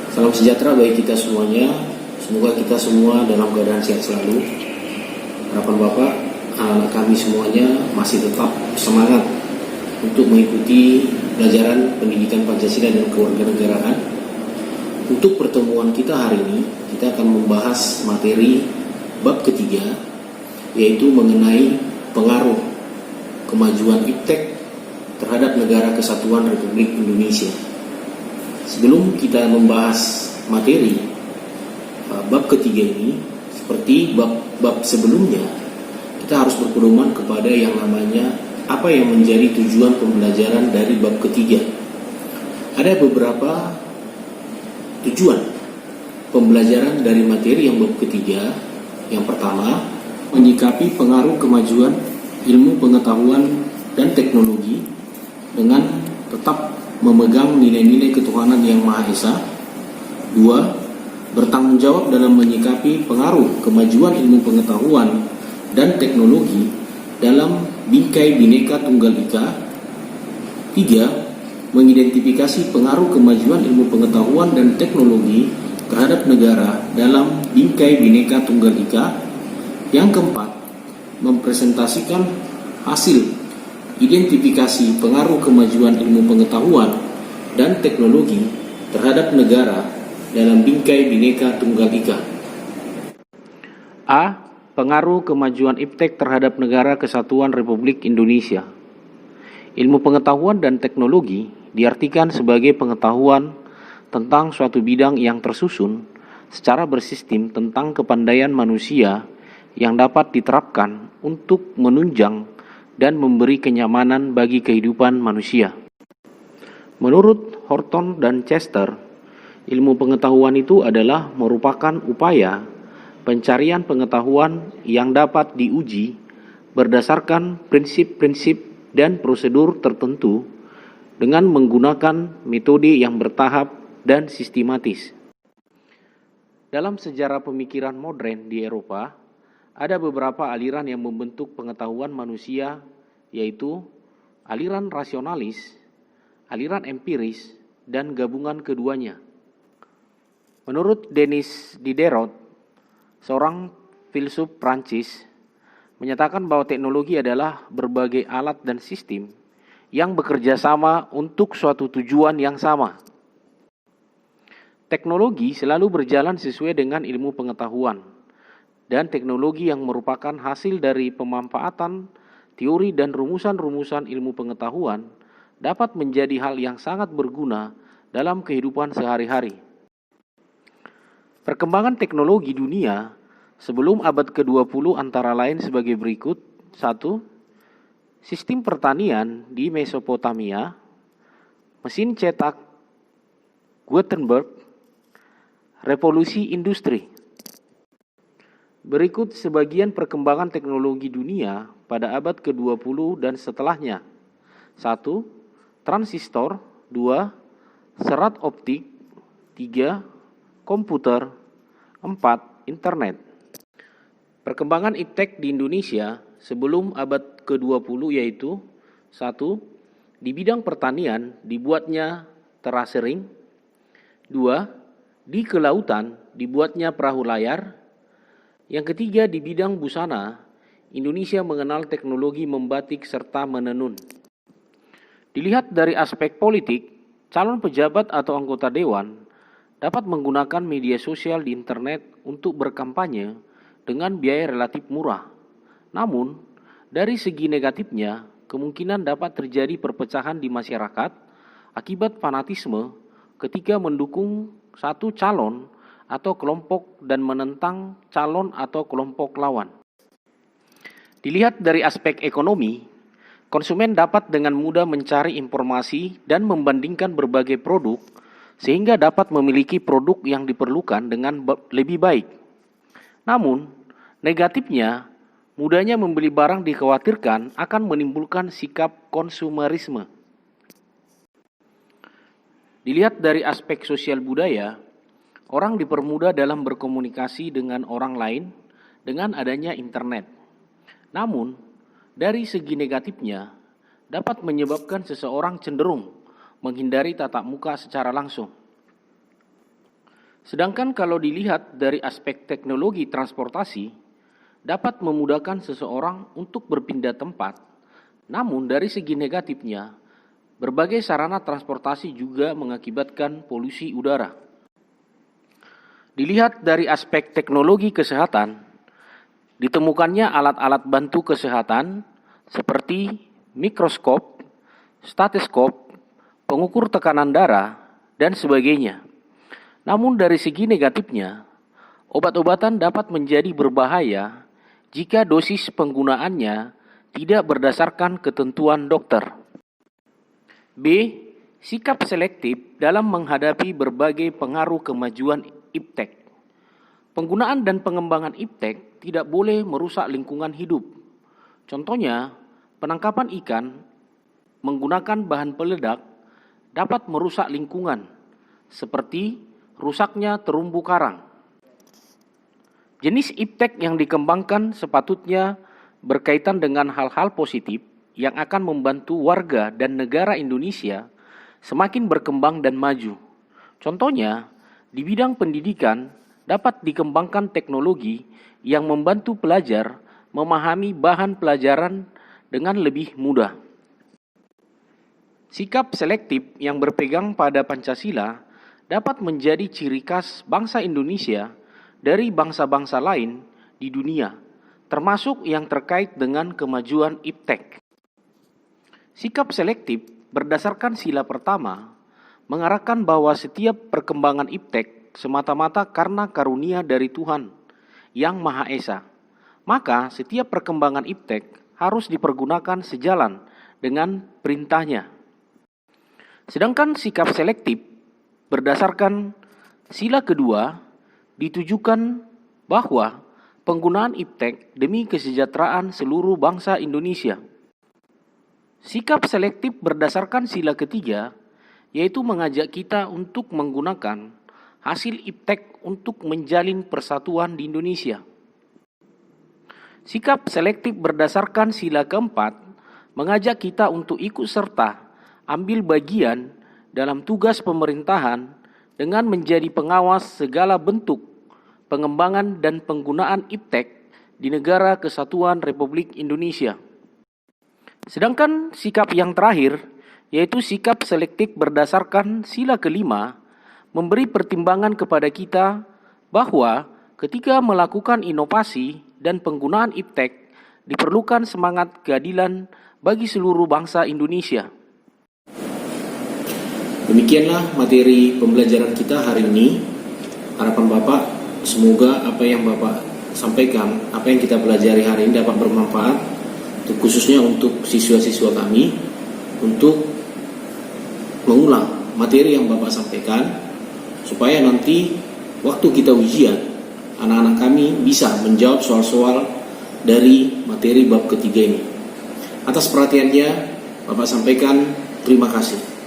Salam sejahtera bagi kita semuanya. Semoga kita semua dalam keadaan sehat selalu. Harapan Bapak, anak-anak kami semuanya masih tetap semangat untuk mengikuti pelajaran pendidikan Pancasila dan kewarganegaraan. Untuk pertemuan kita hari ini, kita akan membahas materi bab ketiga, yaitu mengenai pengaruh kemajuan iptek terhadap Negara Kesatuan Republik Indonesia. Sebelum kita membahas materi bab ketiga ini, seperti bab sebelumnya, kita harus berpedoman kepada yang namanya apa yang menjadi tujuan pembelajaran dari bab ketiga. Ada beberapa tujuan pembelajaran dari materi yang bab ketiga. Yang pertama, menyikapi pengaruh kemajuan ilmu pengetahuan dan teknologi dengan tetap memegang nilai-nilai ketuhanan yang Maha Esa. 2. Bertanggung jawab dalam menyikapi pengaruh kemajuan ilmu pengetahuan dan teknologi dalam bingkai Bhinneka Tunggal Ika. 3. Mengidentifikasi pengaruh kemajuan ilmu pengetahuan dan teknologi terhadap negara dalam bingkai Bhinneka Tunggal Ika. Yang keempat, mempresentasikan hasil identifikasi pengaruh kemajuan ilmu pengetahuan dan teknologi terhadap negara dalam bingkai Bhinneka Tunggal Ika. A. Pengaruh kemajuan iptek terhadap Negara Kesatuan Republik Indonesia. Ilmu pengetahuan dan teknologi diartikan sebagai pengetahuan tentang suatu bidang yang tersusun secara bersistem tentang kepandaian manusia yang dapat diterapkan untuk menunjang dan memberi kenyamanan bagi kehidupan manusia. Menurut Horton dan Chester, ilmu pengetahuan itu adalah merupakan upaya pencarian pengetahuan yang dapat diuji berdasarkan prinsip-prinsip dan prosedur tertentu dengan menggunakan metode yang bertahap dan sistematis. Dalam sejarah pemikiran modern di Eropa, ada beberapa aliran yang membentuk pengetahuan manusia, yaitu aliran rasionalis, aliran empiris, dan gabungan keduanya. Menurut Denis Diderot, seorang filsuf Prancis, menyatakan bahwa teknologi adalah berbagai alat dan sistem yang bekerja sama untuk suatu tujuan yang sama. Teknologi selalu berjalan sesuai dengan ilmu pengetahuan, dan teknologi yang merupakan hasil dari pemanfaatan teori dan rumusan-rumusan ilmu pengetahuan dapat menjadi hal yang sangat berguna dalam kehidupan sehari-hari. Perkembangan teknologi dunia sebelum abad ke-20 antara lain sebagai berikut. 1. Sistem pertanian di Mesopotamia, mesin cetak Gutenberg, revolusi industri. Berikut sebagian perkembangan teknologi dunia pada abad ke-20 dan setelahnya. 1. Transistor. 2. Serat optik. 3. Komputer. 4. Internet. Perkembangan iptek di Indonesia sebelum abad ke-20 yaitu 1. Di bidang pertanian dibuatnya terasering. 2. Di kelautan dibuatnya perahu layar. Yang ketiga, di bidang busana, Indonesia mengenal teknologi membatik serta menenun. Dilihat dari aspek politik, calon pejabat atau anggota dewan dapat menggunakan media sosial di internet untuk berkampanye dengan biaya relatif murah. Namun, dari segi negatifnya, kemungkinan dapat terjadi perpecahan di masyarakat akibat fanatisme ketika mendukung satu calon atau kelompok dan menentang calon atau kelompok lawan. Dilihat dari aspek ekonomi, konsumen dapat dengan mudah mencari informasi dan membandingkan berbagai produk sehingga dapat memiliki produk yang diperlukan dengan lebih baik. Namun, negatifnya, mudahnya membeli barang dikhawatirkan akan menimbulkan sikap konsumerisme. Dilihat dari aspek sosial budaya, orang dipermudah dalam berkomunikasi dengan orang lain dengan adanya internet. Namun, dari segi negatifnya, dapat menyebabkan seseorang cenderung menghindari tatap muka secara langsung. Sedangkan kalau dilihat dari aspek teknologi transportasi, dapat memudahkan seseorang untuk berpindah tempat. Namun dari segi negatifnya, berbagai sarana transportasi juga mengakibatkan polusi udara. Dilihat dari aspek teknologi kesehatan, ditemukannya alat-alat bantu kesehatan seperti mikroskop, stetoskop, pengukur tekanan darah, dan sebagainya. Namun dari segi negatifnya, obat-obatan dapat menjadi berbahaya jika dosis penggunaannya tidak berdasarkan ketentuan dokter. B. Sikap selektif dalam menghadapi berbagai pengaruh kemajuan iptek. Penggunaan dan pengembangan iptek tidak boleh merusak lingkungan hidup. Contohnya, penangkapan ikan menggunakan bahan peledak dapat merusak lingkungan, seperti rusaknya terumbu karang. Jenis iptek yang dikembangkan sepatutnya berkaitan dengan hal-hal positif yang akan membantu warga dan negara Indonesia semakin berkembang dan maju. Contohnya, di bidang pendidikan dapat dikembangkan teknologi yang membantu pelajar memahami bahan pelajaran dengan lebih mudah. Sikap selektif yang berpegang pada Pancasila dapat menjadi ciri khas bangsa Indonesia dari bangsa-bangsa lain di dunia, termasuk yang terkait dengan kemajuan iptek. Sikap selektif berdasarkan sila pertama mengarahkan bahwa setiap perkembangan iptek semata-mata karena karunia dari Tuhan yang Maha Esa. Maka setiap perkembangan iptek harus dipergunakan sejalan dengan perintahnya. Sedangkan sikap selektif berdasarkan sila kedua ditujukan bahwa penggunaan iptek demi kesejahteraan seluruh bangsa Indonesia. Sikap selektif berdasarkan sila ketiga yaitu mengajak kita untuk menggunakan hasil iptek untuk menjalin persatuan di Indonesia. Sikap selektif berdasarkan sila keempat mengajak kita untuk ikut serta ambil bagian dalam tugas pemerintahan dengan menjadi pengawas segala bentuk pengembangan dan penggunaan iptek di Negara Kesatuan Republik Indonesia. Sedangkan sikap yang terakhir, yaitu sikap selektif berdasarkan sila kelima, memberi pertimbangan kepada kita bahwa ketika melakukan inovasi dan penggunaan iptek, diperlukan semangat keadilan bagi seluruh bangsa Indonesia. Demikianlah materi pembelajaran kita hari ini. Harapan Bapak, semoga apa yang Bapak sampaikan, apa yang kita pelajari hari ini dapat bermanfaat, khususnya untuk siswa-siswa kami, untuk mengulang materi yang Bapak sampaikan, supaya nanti waktu kita ujian, anak-anak kami bisa menjawab soal-soal dari materi bab ketiga ini. Atas perhatiannya, Bapak sampaikan terima kasih.